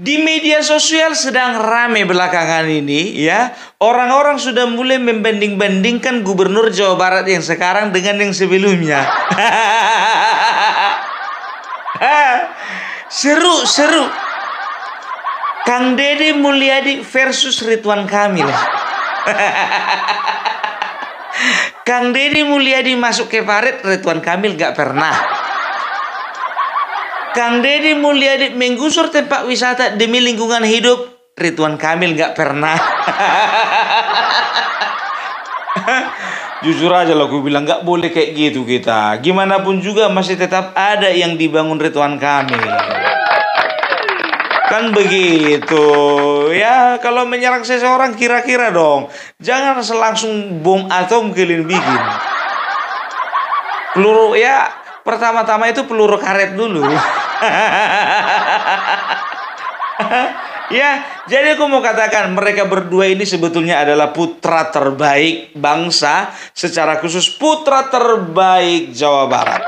Di media sosial sedang rame belakangan ini ya, orang-orang sudah mulai membanding-bandingkan gubernur Jawa Barat yang sekarang dengan yang sebelumnya. Seru. Kang Deddy Mulyadi versus Ridwan Kamil. Kang Deddy Mulyadi masuk ke Farid, Ridwan Kamil gak pernah. Kang Deddy Mulyadi menggusur tempat wisata demi lingkungan hidup, Ridwan Kamil gak pernah. Jujur aja loh, gue bilang gak boleh kayak gitu kita. Gimana pun juga masih tetap ada yang dibangun Ridwan Kamil. Kan begitu. Ya kalau menyerang seseorang kira-kira dong. Jangan langsung bom atom kalian bikin. Peluru ya, pertama-tama itu peluru karet dulu. Ya, jadi aku mau katakan mereka berdua ini sebetulnya adalah putra terbaik bangsa, secara khusus putra terbaik Jawa Barat.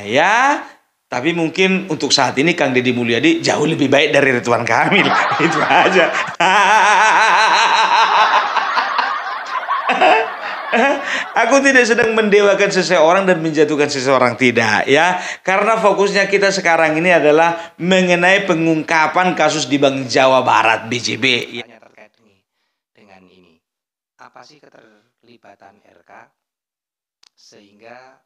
Ya, tapi mungkin untuk saat ini Kang Deddy Mulyadi jauh lebih baik dari Ridwan Kamil. Itu aja. Aku tidak sedang mendewakan seseorang dan menjatuhkan seseorang, tidak ya. Karena fokusnya kita sekarang ini adalah mengenai pengungkapan kasus di Bank Jawa Barat BJB. Hanya terkait dengan ini. Apa sih keterlibatan RK sehingga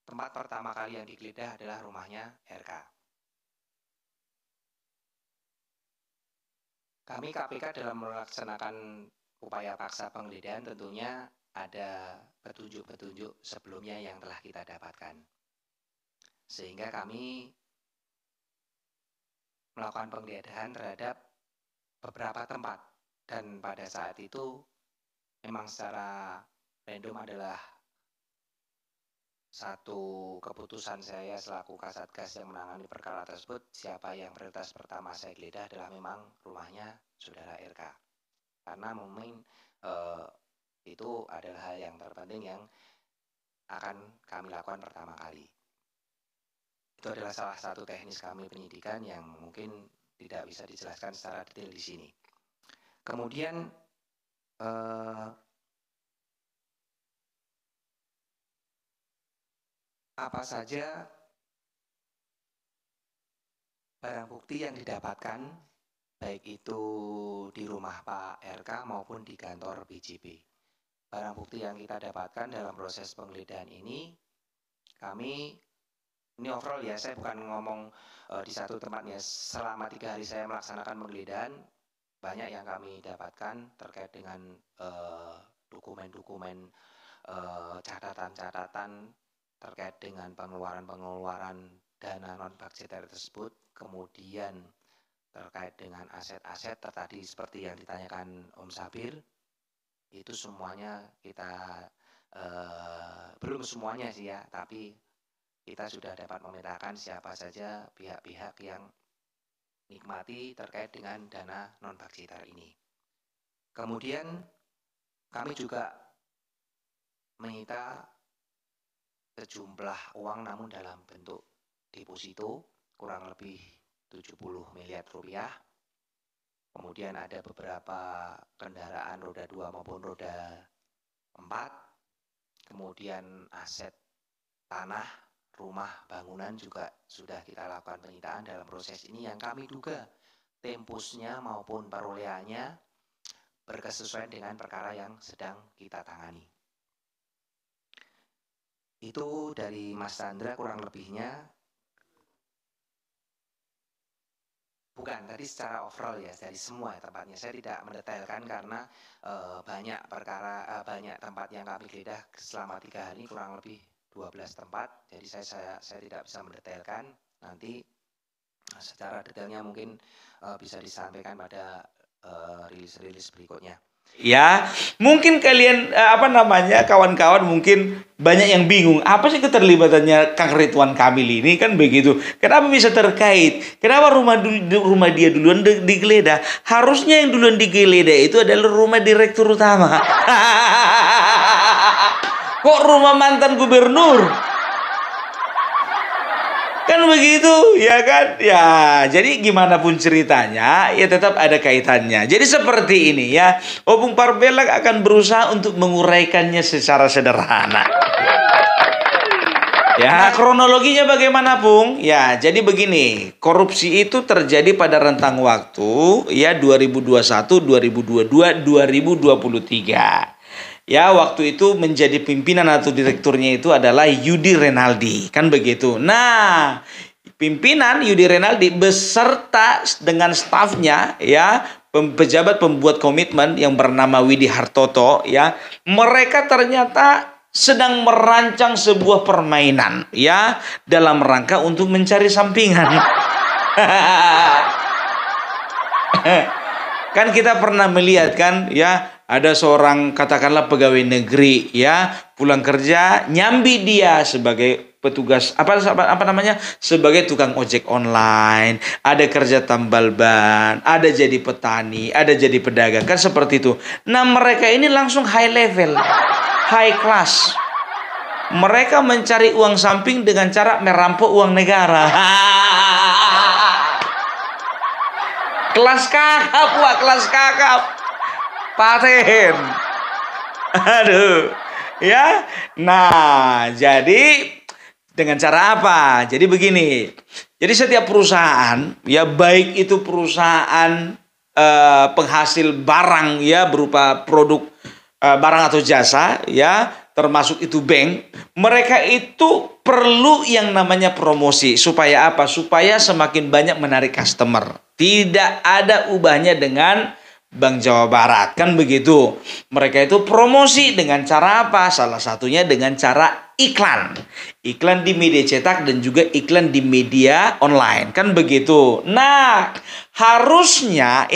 tempat pertama kali yang digeledah adalah rumahnya RK. Kami KPK dalam melaksanakan upaya paksa penggeledahan tentunya ada petunjuk-petunjuk sebelumnya yang telah kita dapatkan. Sehingga kami melakukan penggeledahan terhadap beberapa tempat. Dan pada saat itu memang secara random adalah satu keputusan saya selaku Kasatgas yang menangani perkara tersebut. Siapa yang prioritas pertama saya geledah adalah memang rumahnya saudara RK. Karena mungkin itu adalah hal yang terpenting yang akan kami lakukan pertama kali. Itu adalah salah satu teknis kami penyidikan yang mungkin tidak bisa dijelaskan secara detail di sini. Kemudian apa saja barang bukti yang didapatkan baik itu di rumah Pak RK maupun di kantor BJB. Barang bukti yang kita dapatkan dalam proses penggeledahan ini, ini overall ya, saya bukan ngomong di satu tempatnya. Selama 3 hari saya melaksanakan penggeledahan, banyak yang kami dapatkan terkait dengan dokumen-dokumen, catatan-catatan terkait dengan pengeluaran dana non-budgeter tersebut, kemudian terkait dengan aset-aset tadi seperti yang ditanyakan Om Sabir, itu semuanya kita belum semuanya sih ya, tapi kita sudah dapat memetakan siapa saja pihak-pihak yang nikmati terkait dengan dana non-budgeter ini. Kemudian kami juga menyita sejumlah uang namun dalam bentuk deposito kurang lebih 70 miliar rupiah. Kemudian ada beberapa kendaraan roda 2 maupun roda 4. Kemudian aset tanah, rumah, bangunan juga sudah kita lakukan penyitaan dalam proses ini yang kami duga tempusnya maupun perolehannya berkesesuaian dengan perkara yang sedang kita tangani. Itu dari Mas Chandra kurang lebihnya. Bukan, tadi secara overall ya, dari semua tempatnya. Saya tidak mendetailkan karena banyak perkara, banyak tempat yang kami geledah selama 3 hari, kurang lebih 12 tempat. Jadi saya tidak bisa mendetailkan. Nanti secara detailnya mungkin bisa disampaikan pada rilis-rilis berikutnya. Ya, mungkin kalian kawan-kawan mungkin banyak yang bingung apa sih keterlibatannya Kang Ridwan Kamil ini, kan begitu. Kenapa bisa terkait? Kenapa rumah dia duluan digeledah? Harusnya yang duluan digeledah itu adalah rumah direktur utama. Kok rumah mantan gubernur? Kan begitu, ya kan? Ya, jadi gimana pun ceritanya, ya tetap ada kaitannya. Jadi seperti ini ya, Opung Parbelak akan berusaha untuk menguraikannya secara sederhana. Ya, kronologinya bagaimana, Pung? Ya, jadi begini, korupsi itu terjadi pada rentang waktu ya 2021, 2022, 2023. Ya, waktu itu menjadi pimpinan atau direkturnya itu adalah Yudi Renaldi, kan begitu. Nah, pimpinan Yudi Renaldi beserta dengan stafnya ya, pejabat pembuat komitmen yang bernama Widi Hartoto ya, mereka ternyata sedang merancang sebuah permainan ya dalam rangka untuk mencari sampingan. Kan kita pernah melihat kan ya, ada seorang katakanlah pegawai negeri ya, pulang kerja nyambi dia sebagai petugas apa namanya, sebagai tukang ojek online, ada kerja tambal ban, ada jadi petani, ada jadi pedagang, kan seperti itu. Nah, mereka ini langsung high level, high class. Mereka mencari uang samping dengan cara merampok uang negara. Kelas kakap, Wak, kelas kakap. Paten. Aduh. Ya. Nah, jadi dengan cara apa? Jadi begini. Jadi setiap perusahaan, ya baik itu perusahaan penghasil barang ya berupa produk barang atau jasa ya, termasuk itu bank, mereka itu perlu yang namanya promosi. Supaya apa? Supaya semakin banyak menarik customer. Tidak ada ubahnya dengan Bank Jawa Barat, kan begitu. Mereka itu promosi dengan cara apa? Salah satunya dengan cara iklan. Iklan di media cetak dan juga iklan di media online, kan begitu. Nah, harusnya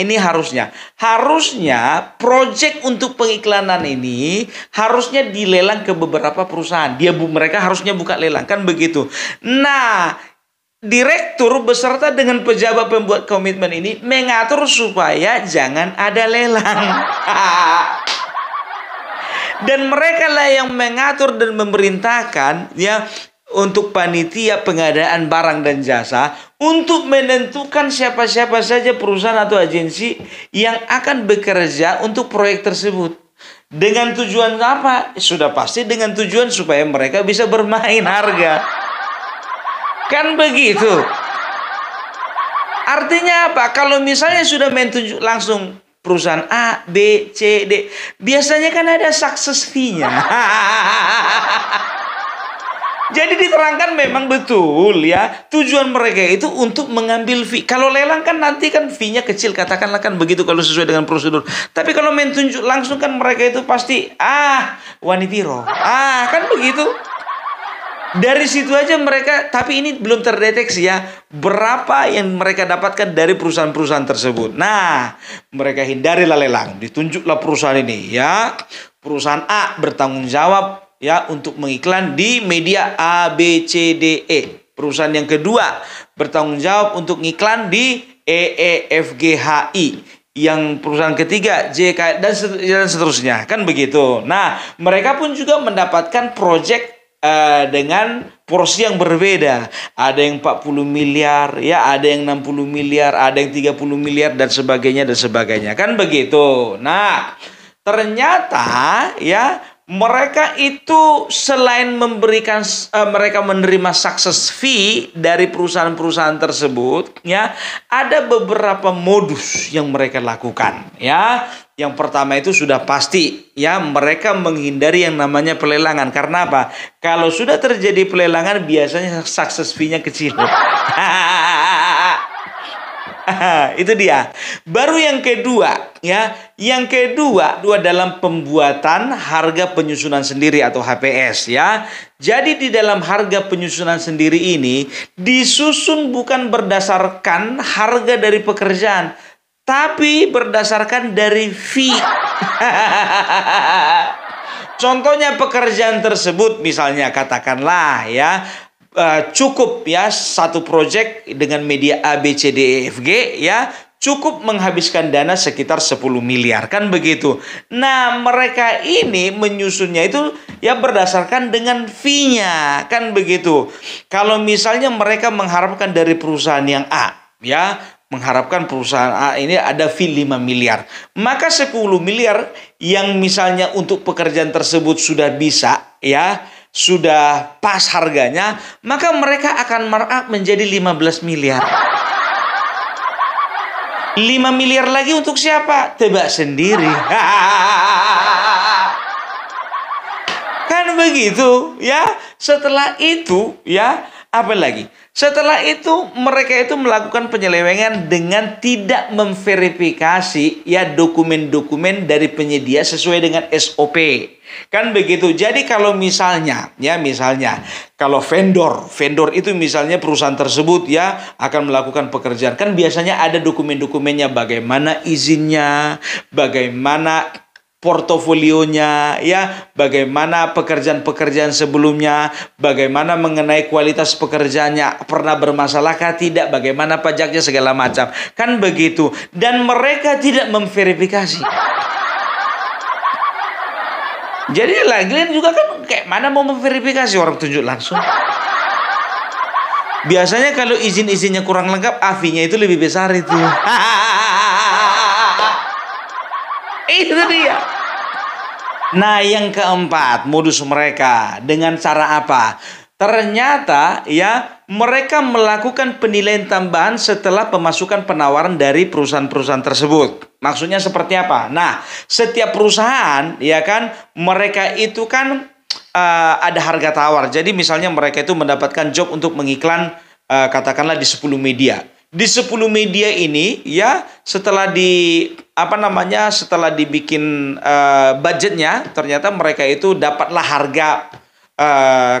proyek untuk pengiklanan ini harusnya dilelang ke beberapa perusahaan. Mereka harusnya buka lelang, kan begitu. Nah, direktur beserta dengan pejabat pembuat komitmen ini mengatur supaya jangan ada lelang. Dan mereka lah yang mengatur dan memerintahkan ya untuk panitia pengadaan barang dan jasa untuk menentukan siapa-siapa saja perusahaan atau agensi yang akan bekerja untuk proyek tersebut. Dengan tujuan apa? Sudah pasti dengan tujuan supaya mereka bisa bermain harga. Kan begitu. Artinya apa? Kalau misalnya sudah menunjuk langsung perusahaan A, B, C, D, biasanya kan ada success fee-nya. Jadi diterangkan memang betul ya, tujuan mereka itu untuk mengambil fee. Kalau lelang kan nanti kan fee-nya kecil, katakanlah kan begitu kalau sesuai dengan prosedur. Tapi kalau menunjuk langsung kan mereka itu pasti wanitiro. Kan begitu. Dari situ aja mereka, tapi ini belum terdeteksi ya, berapa yang mereka dapatkan dari perusahaan-perusahaan tersebut. Nah, mereka hindarilah lelang, ditunjuklah perusahaan ini ya. Perusahaan A bertanggung jawab ya untuk mengiklan di media A, B, C, D, E. Perusahaan yang kedua bertanggung jawab untuk ngiklan di E, F, G, H, I. Yang perusahaan ketiga J, K, dan seterusnya, kan begitu. Nah, mereka pun juga mendapatkan proyek dengan porsi yang berbeda. Ada yang 40 miliar, ya, ada yang 60 miliar, ada yang 30 miliar dan sebagainya. Kan begitu. Nah, ternyata ya mereka itu selain memberikan mereka menerima success fee dari perusahaan-perusahaan tersebut, ya, ada beberapa modus yang mereka lakukan, ya. Yang pertama itu sudah pasti ya, mereka menghindari yang namanya pelelangan. Karena apa? Kalau sudah terjadi pelelangan biasanya success fee-nya kecil. Itu dia. Baru yang kedua ya. Yang kedua dalam pembuatan harga penyusunan sendiri atau HPS ya. Jadi di dalam harga penyusunan sendiri ini disusun bukan berdasarkan harga dari pekerjaan, tapi berdasarkan dari fee. Contohnya pekerjaan tersebut misalnya katakanlah ya, cukup ya satu project dengan media A, B, C, D, E, F, G ya, cukup menghabiskan dana sekitar 10 miliar, kan begitu. Nah, mereka ini menyusunnya itu ya berdasarkan dengan fee-nya, kan begitu. Kalau misalnya mereka mengharapkan dari perusahaan yang A, ya, mengharapkan perusahaan A ini ada fee 5 miliar. Maka 10 miliar yang misalnya untuk pekerjaan tersebut sudah bisa, ya, sudah pas harganya, maka mereka akan markup menjadi 15 miliar. 5 miliar lagi untuk siapa? Tebak sendiri. Kan begitu, ya. Setelah itu, ya, apa lagi? Setelah itu mereka itu melakukan penyelewengan dengan tidak memverifikasi ya dokumen-dokumen dari penyedia sesuai dengan SOP. Kan begitu. Jadi kalau misalnya kalau vendor itu misalnya perusahaan tersebut ya akan melakukan pekerjaan, kan biasanya ada dokumen-dokumennya, bagaimana izinnya, bagaimana portofolionya, ya, bagaimana pekerjaan-pekerjaan sebelumnya, bagaimana mengenai kualitas pekerjaannya, pernah bermasalahkah tidak, bagaimana pajaknya, segala macam. Kan begitu. Dan mereka tidak memverifikasi. Jadi lagian juga kan kayak mana mau memverifikasi, orang tunjuk langsung. Biasanya kalau izin-izinnya kurang lengkap, AFI-nya itu lebih besar itu. Itu dia. Nah, yang keempat, modus mereka dengan cara apa? Ternyata ya mereka melakukan penilaian tambahan setelah pemasukan penawaran dari perusahaan-perusahaan tersebut. Maksudnya seperti apa? Nah, setiap perusahaan ya kan mereka itu kan ada harga tawar. Jadi misalnya mereka itu mendapatkan job untuk mengiklan katakanlah di 10 media. Di 10 media ini ya setelah dibikin budgetnya, ternyata mereka itu dapatlah harga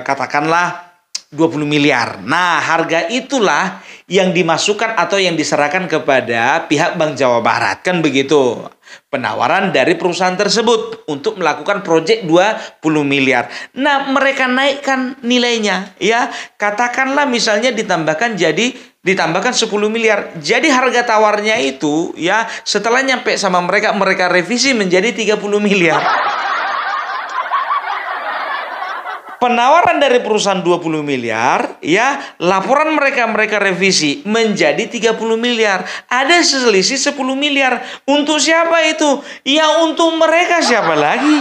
katakanlah 20 miliar. Nah, harga itulah yang dimasukkan atau yang diserahkan kepada pihak Bank Jawa Barat, kan begitu. Penawaran dari perusahaan tersebut untuk melakukan proyek 20 miliar. Nah, mereka naikkan nilainya ya. Katakanlah misalnya ditambahkan 10 miliar. Jadi harga tawarnya itu ya setelah nyampe sama mereka revisi menjadi 30 miliar. Penawaran dari perusahaan 20 miliar, ya, laporan mereka revisi menjadi 30 miliar. Ada selisih 10 miliar. Untuk siapa itu? Ya untuk mereka, siapa lagi?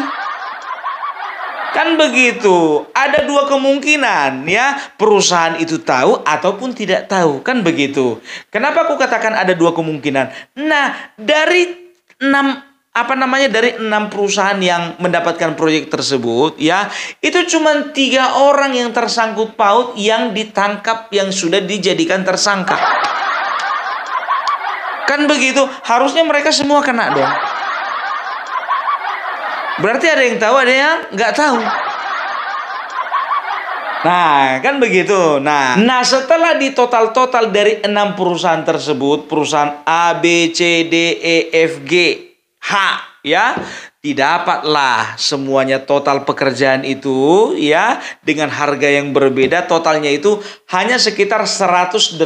Kan begitu. Ada dua kemungkinan, ya. Perusahaan itu tahu ataupun tidak tahu. Kan begitu. Kenapa aku katakan ada dua kemungkinan? Nah, dari 6 perusahaan yang mendapatkan proyek tersebut ya, itu cuma 3 orang yang tersangkut paut yang ditangkap, yang sudah dijadikan tersangka. Kan begitu, harusnya mereka semua kena dong. Berarti ada yang tahu, ada yang nggak tahu. Nah, kan begitu. Nah, setelah di total dari 6 perusahaan tersebut, perusahaan A, B, C, D, E, F, G, H, ya, didapatlah semuanya total pekerjaan itu ya dengan harga yang berbeda. Totalnya itu hanya sekitar 187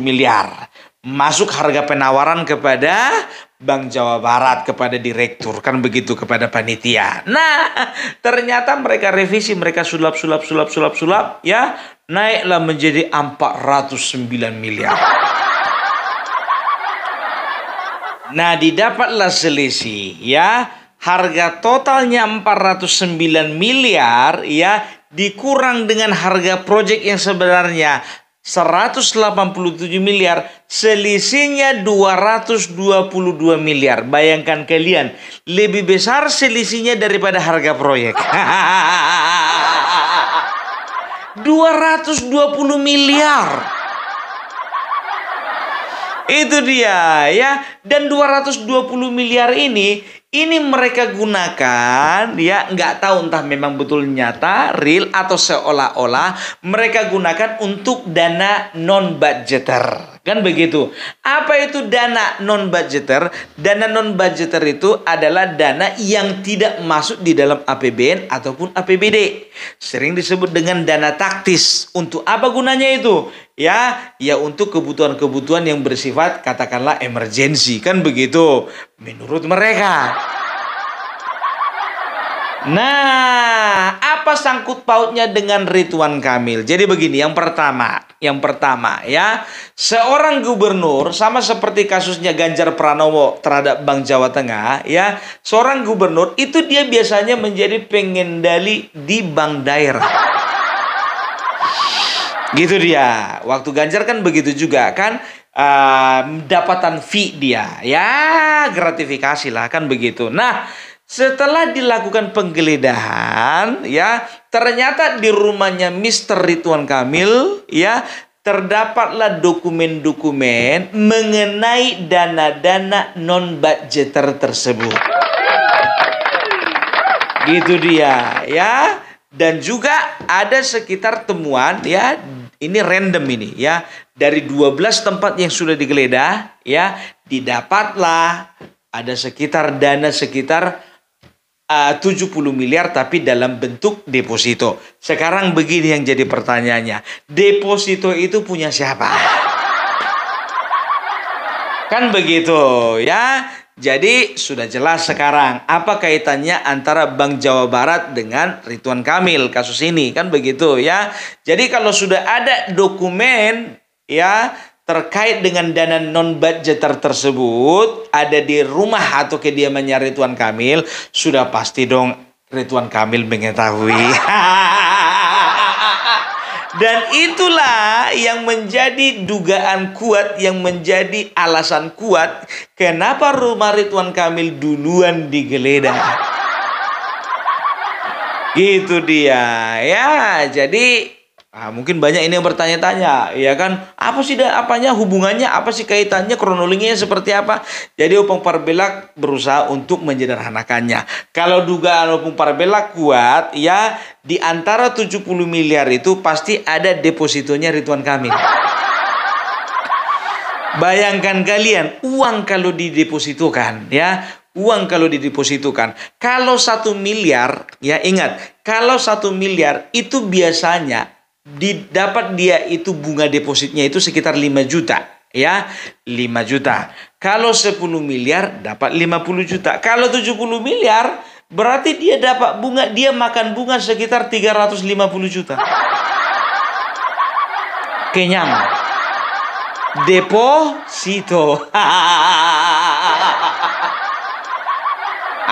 miliar. Masuk harga penawaran kepada Bank Jawa Barat, kepada direktur, kan begitu, kepada panitia. Nah, ternyata mereka revisi, mereka sulap ya, naiklah menjadi 409 miliar. Nah, didapatlah selisih ya. Harga totalnya 409 miliar ya, dikurang dengan harga proyek yang sebenarnya 187 miliar, selisihnya 222 miliar. Bayangkan kalian, lebih besar selisihnya daripada harga proyek. 220 miliar. Itu dia ya. Dan 220 miliar ini mereka gunakan ya, nggak tahu entah memang betul nyata, real atau seolah-olah mereka gunakan untuk dana non budgeter. Kan begitu. Apa itu dana non-budgeter? Dana non-budgeter itu adalah dana yang tidak masuk di dalam APBN ataupun APBD. Sering disebut dengan dana taktis. Untuk apa gunanya itu? Ya untuk kebutuhan-kebutuhan yang bersifat katakanlah emergensi. Kan begitu menurut mereka. Nah, apa sangkut pautnya dengan Ridwan Kamil? Jadi begini, yang pertama ya, seorang gubernur sama seperti kasusnya Ganjar Pranowo terhadap Bank Jawa Tengah ya, seorang gubernur itu dia biasanya menjadi pengendali di bank daerah. Gitu dia. Waktu Ganjar kan begitu juga kan, pendapatan fee dia, ya gratifikasi lah kan begitu. Nah, setelah dilakukan penggeledahan ya, ternyata di rumahnya Mr. Ridwan Kamil ya, terdapatlah dokumen-dokumen mengenai dana-dana non-budgeter tersebut. Gitu dia ya. Dan juga ada sekitar temuan ya, ini random ini ya, dari 12 tempat yang sudah digeledah ya, didapatlah ada sekitar dana sekitar 70 miliar tapi dalam bentuk deposito. Sekarang begini yang jadi pertanyaannya. Deposito itu punya siapa? Kan begitu ya. Jadi sudah jelas sekarang apa kaitannya antara Bank Jawa Barat dengan Ridwan Kamil kasus ini. Kan begitu ya. Jadi kalau sudah ada dokumen ya terkait dengan dana non-budgeter tersebut ada di rumah atau kediamannya Ridwan Kamil, sudah pasti dong Ridwan Kamil mengetahui. Dan itulah yang menjadi dugaan kuat, yang menjadi alasan kuat kenapa rumah Ridwan Kamil duluan digeledah. Gitu dia ya. Jadi mungkin banyak ini yang bertanya-tanya, ya kan? Apa sih apanya hubungannya? Apa sih kaitannya? Kronologinya seperti apa? Jadi Opung Parbelak berusaha untuk menyederhanakannya. Kalau dugaan Opung Parbelak kuat, ya di antara 70 miliar itu pasti ada depositonya Ridwan Kamil. Bayangkan kalian, uang kalau didepositokan, ya. Uang kalau didepositokan, kalau 1 miliar, ya ingat, kalau 1 miliar itu biasanya didapat dia itu bunga depositnya itu sekitar 5 juta ya, 5 juta. Kalau 10 miliar dapat 50 juta. Kalau 70 miliar berarti dia dapat bunga, dia makan bunga sekitar 350 juta. Kenyang. Deposito.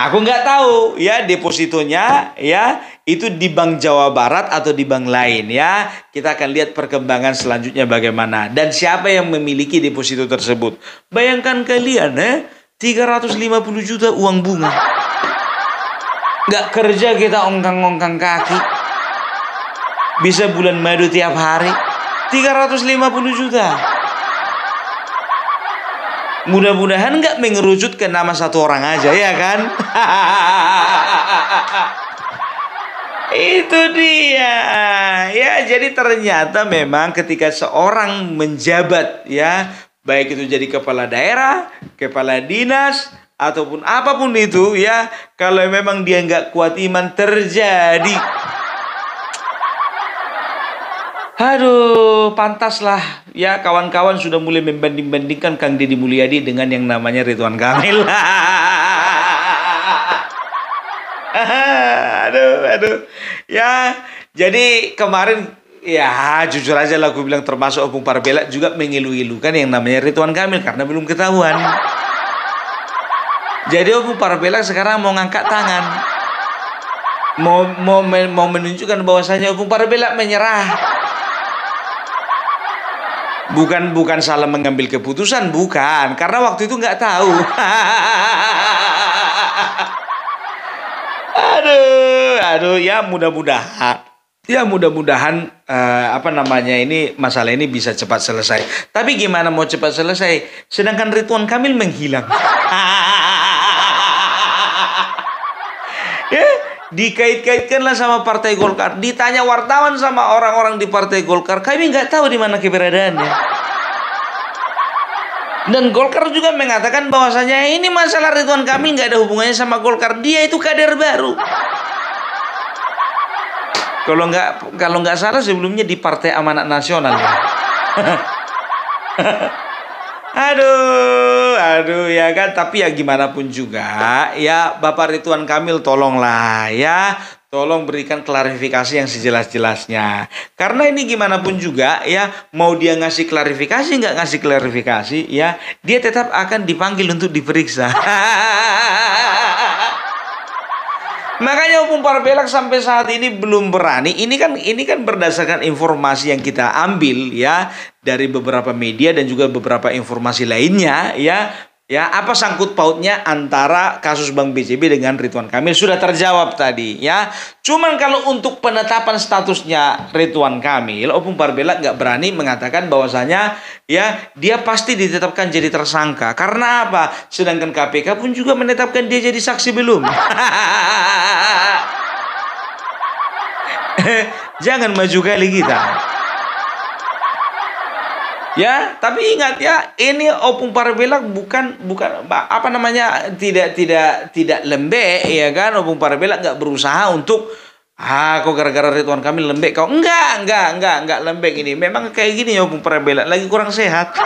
Aku nggak tahu ya depositonya ya itu di Bank Jawa Barat atau di bank lain ya. Kita akan lihat perkembangan selanjutnya bagaimana dan siapa yang memiliki deposito tersebut. Bayangkan kalian 350 juta uang bunga. Nggak kerja kita ongkang-ongkang kaki. Bisa bulan madu tiap hari. 350 juta. Mudah-mudahan nggak mengerucut ke nama satu orang aja ya kan. Itu dia ya. Jadi ternyata memang ketika seorang menjabat ya, baik itu jadi kepala daerah, kepala dinas ataupun apapun itu ya, kalau memang dia nggak kuat iman terjadi, aduh, pantaslah ya kawan-kawan sudah mulai membanding-bandingkan Kang Deddy Mulyadi dengan yang namanya Ridwan Kamil. Aduh. Ya, jadi kemarin ya jujur aja lah aku bilang termasuk Opung Parbelak juga mengilu-ilukan yang namanya Ridwan Kamil karena belum ketahuan. Jadi Opung Parbelak sekarang mau ngangkat tangan. Mau menunjukkan bahwasanya Opung Parbelak menyerah. Bukan salah mengambil keputusan, bukan. Karena waktu itu nggak tahu. Aduh, ya mudah-mudahan. Ya mudah-mudahan ini masalah ini bisa cepat selesai. Tapi gimana mau cepat selesai? Sedangkan Ridwan Kamil menghilang. Ya, dikait-kaitkanlah sama Partai Golkar. Ditanya wartawan sama orang-orang di Partai Golkar, kami nggak tahu di mana keberadaannya. Dan Golkar juga mengatakan bahwasanya ini masalah Ridwan Kamil nggak ada hubungannya sama Golkar. Dia itu kader baru. Kalau nggak salah sebelumnya di Partai Amanat Nasional ya. Aduh ya kan. Tapi ya gimana pun juga ya Bapak Ridwan Kamil tolonglah ya. Tolong berikan klarifikasi yang sejelas-jelasnya. Karena ini gimana pun juga ya, mau dia ngasih klarifikasi nggak ngasih klarifikasi ya, dia tetap akan dipanggil untuk diperiksa. Makanya Opung Parbelak sampai saat ini belum berani. Ini kan berdasarkan informasi yang kita ambil ya dari beberapa media dan juga beberapa informasi lainnya ya. Ya, apa sangkut pautnya antara kasus Bank BJB dengan Ridwan Kamil sudah terjawab tadi ya. Cuman kalau untuk penetapan statusnya Ridwan Kamil, Opung Parbelak nggak berani mengatakan bahwasanya ya dia pasti ditetapkan jadi tersangka. Karena apa? Sedangkan KPK pun juga menetapkan dia jadi saksi belum. Jangan maju kali kita. Ya, tapi ingat ya, ini Opung Parbelak bukan apa namanya tidak lembek ya kan. Opung Parbelak nggak berusaha untuk kok gara-gara Ridwan Kamil lembek kau. Enggak lembek ini. Memang kayak gini ya Opung Parbelak lagi kurang sehat.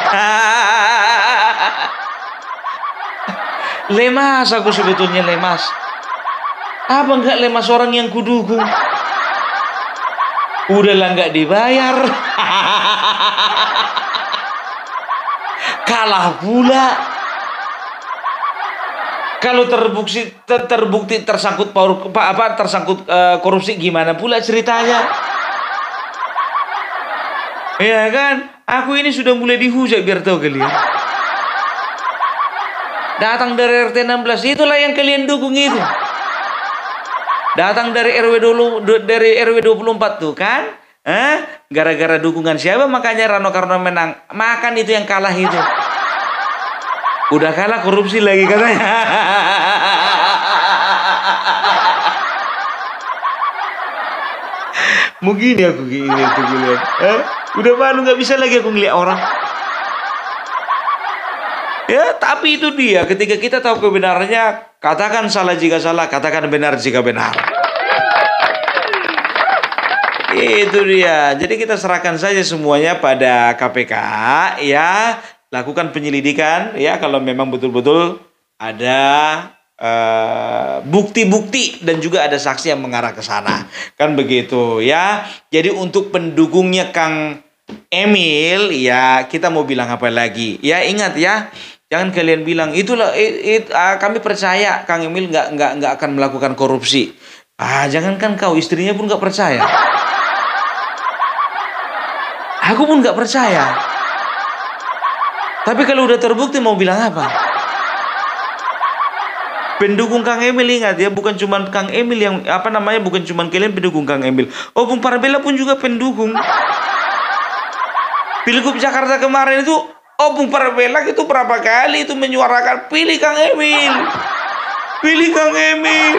Lemas aku sebetulnya lemas. Apa enggak lemas orang yang kudukung? Udahlah nggak dibayar. Kalah pula. Kalau terbukti tersangkut korupsi gimana pula ceritanya? Ya kan? Aku ini sudah mulai dihujat biar tahu kalian. Datang dari RT 16 itulah yang kalian dukung itu. Datang dari RW 24 tuh kan? Gara-gara dukungan siapa makanya Rano Karno menang. Makan itu yang kalah itu. Udah kalah korupsi lagi katanya. Mungkin aku gini tuh giliran. Udah malu nggak bisa lagi aku ngeliat orang. Ya, tapi itu dia. Ketika kita tahu kebenarannya, katakan salah jika salah, katakan benar jika benar. Itu dia. Jadi kita serahkan saja semuanya pada KPK ya, lakukan penyelidikan ya kalau memang betul-betul ada bukti-bukti dan juga ada saksi yang mengarah ke sana. Kan begitu ya. Jadi untuk pendukungnya Kang Emil ya, kita mau bilang apa lagi? Ya ingat ya, jangan kalian bilang itulah kami percaya Kang Emil nggak akan melakukan korupsi. Jangankan kau, istrinya pun nggak percaya. Aku pun nggak percaya. Tapi kalau udah terbukti mau bilang apa? Pendukung Kang Emil ingat ya, bukan cuma Kang Emil yang bukan cuma kalian pendukung Kang Emil. Opung Parbelak pun juga pendukung. Pilgub Jakarta kemarin itu Opung Parbelak itu berapa kali itu menyuarakan pilih Kang Emil. Pilih Kang Emil.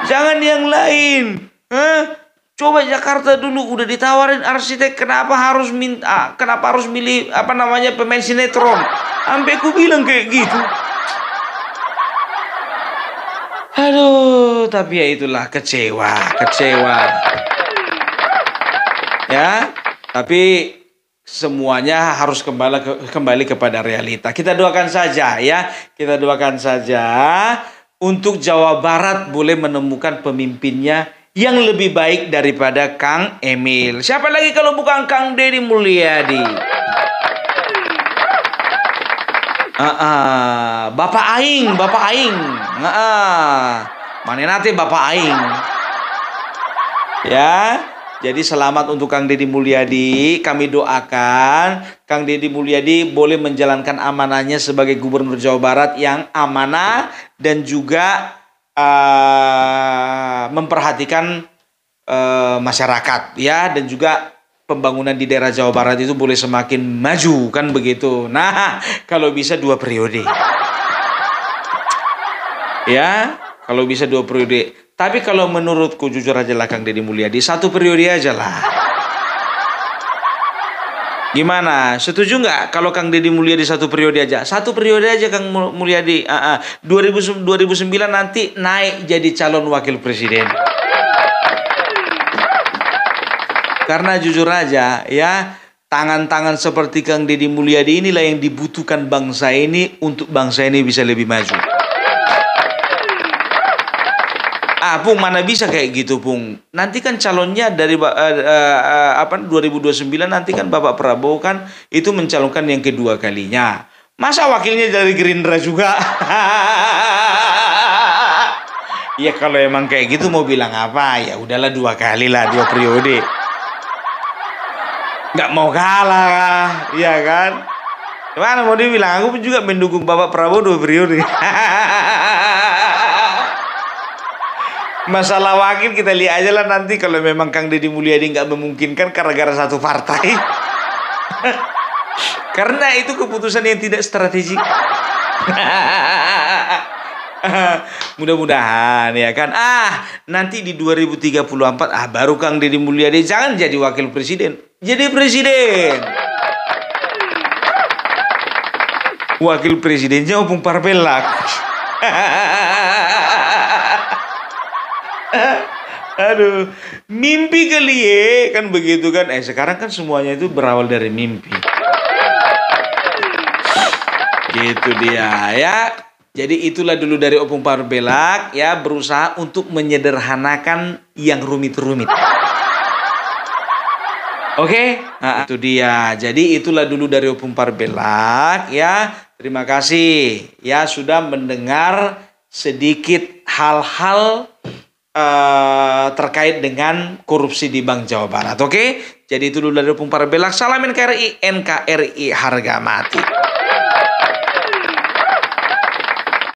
Jangan yang lain. Coba Jakarta dulu udah ditawarin arsitek, kenapa harus milih pemain sinetron? Sampai aku bilang kayak gitu. Aduh, tapi ya itulah kecewa. Ya, tapi semuanya harus kembali kepada realita. Kita doakan saja ya. Kita doakan saja untuk Jawa Barat boleh menemukan pemimpinnya yang lebih baik daripada Kang Emil. Siapa lagi kalau bukan Kang Deddy Mulyadi? Bapak Aing. Mana nanti Bapak Aing? Ya. Jadi selamat untuk Kang Deddy Mulyadi. Kami doakan Kang Deddy Mulyadi boleh menjalankan amanahnya sebagai Gubernur Jawa Barat yang amanah dan juga memperhatikan masyarakat ya, dan juga pembangunan di daerah Jawa Barat itu boleh semakin maju kan begitu. Nah, kalau bisa 2 periode. Ya, kalau bisa 2 periode. Tapi kalau menurutku jujur aja lah Kang Deddy Mulyadi 1 periode aja lah. Gimana? Setuju nggak kalau Kang Deddy Mulyadi satu periode aja? Satu periode aja Kang Mulyadi. 2009 nanti naik jadi calon wakil presiden. Karena jujur aja ya, tangan-tangan seperti Kang Deddy Mulyadi inilah yang dibutuhkan bangsa ini untuk bangsa ini bisa lebih maju. Pung, mana bisa kayak gitu, Pung. Nanti kan calonnya dari 2029 nanti kan Bapak Prabowo kan itu mencalonkan yang kedua kalinya. Masa wakilnya dari Gerindra juga? Ya kalau emang kayak gitu mau bilang apa? Ya udahlah 2 kali lah, 2 periode. Nggak mau kalah, ya kan? Gimana mau dibilang? Aku juga mendukung Bapak Prabowo 2 periode. Masalah wakil kita lihat aja lah nanti kalau memang Kang Deddy Mulyadi nggak memungkinkan gara-gara satu partai. Karena itu keputusan yang tidak strategik. Mudah-mudahan ya kan. Nanti di 2034 baru Kang Deddy Mulyadi jangan jadi wakil presiden, jadi presiden. Wakil presidennya Opung Parpelak. Aduh, mimpi kali ya, kan begitu kan. Sekarang kan semuanya itu berawal dari mimpi. Gitu dia ya. Jadi itulah dulu dari Opung Parpelak ya, berusaha untuk menyederhanakan yang rumit-rumit. Oke? Itu dia. Jadi itulah dulu dari Opung Parpelak ya. Terima kasih ya sudah mendengar sedikit hal-hal terkait dengan korupsi di Bank Jawa Barat. Oke? Jadi itu dulu dari Opung Parpelak. Salam NKRI, NKRI harga mati.